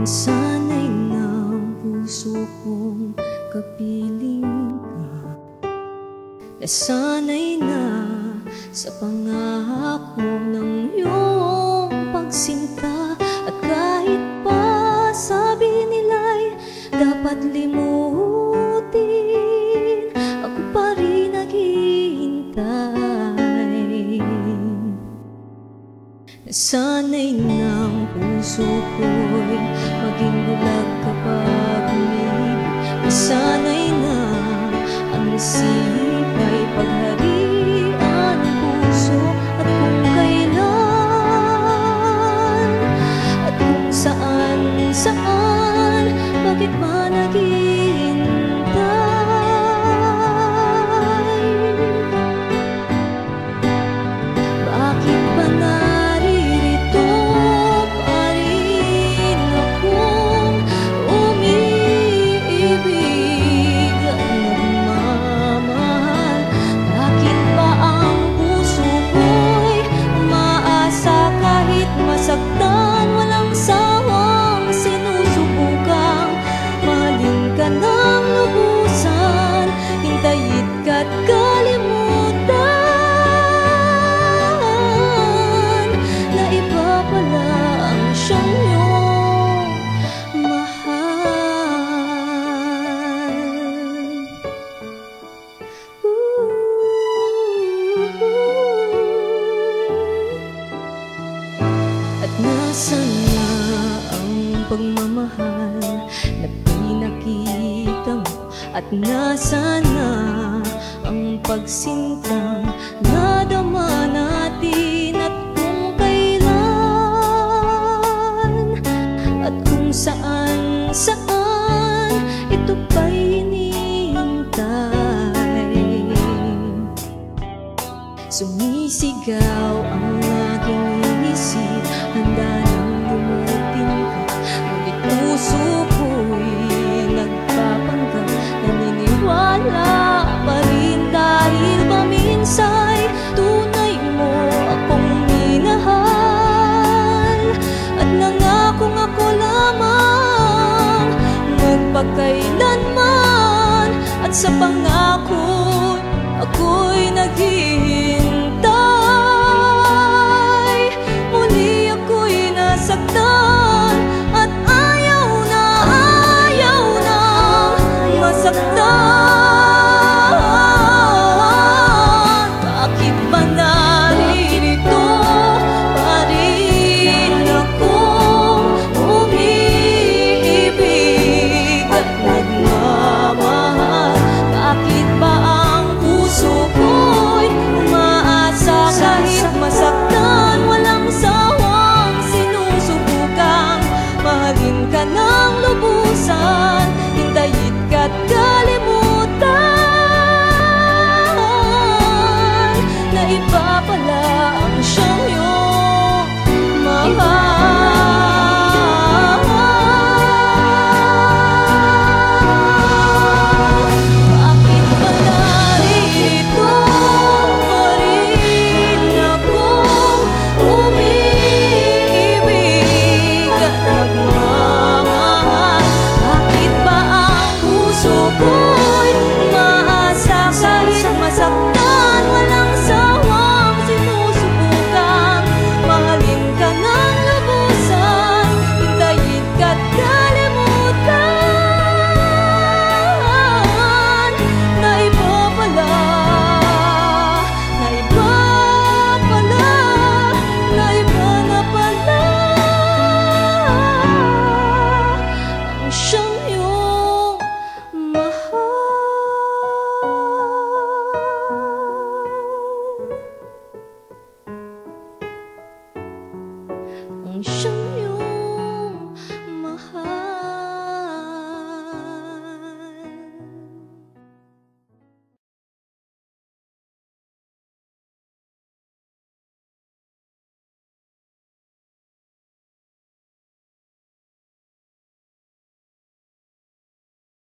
Sana'y ng puso kong kapiling ka. Nasanay na sa pangako ng iyong pagsinta. At kahit pa sabi nila'y dapat limutin, ako pa rin naghihintay. Nasanay ng puso ko'y maging bulag kapag umibig. Nasanay na ang isip ay pagharian ng puso. At kung kailan at kung saan, bakit ba naghihintay? Bakit ba naririto pa rin akong umiibig at nagmamahal? Bakit ba ang puso ko'y umaasa kahit masaktan? Walang sawang sinusubukang mahalin ka ng lubusan, hintayin ka't kalimutan na iba pala ang siyang iyong mahal. At nasaan na ang pagmamahal na pinakita mo? At nasaan na ang pagsintang nadama natin? At kung kailan at kung saan ito ba'y hinihintay? Sumisigaw ang aking isip, handa nang lumutin ka. Ngunit puso ko'y nagpapanggap, naniniwala pa rin. Dahil ba minsa'y tunay mo akong minahal? At nangakong ako lamang magpakailanman, at sa pangako ako'y naghihintay. Muli ako'y nasaktan at ayaw na masaktan.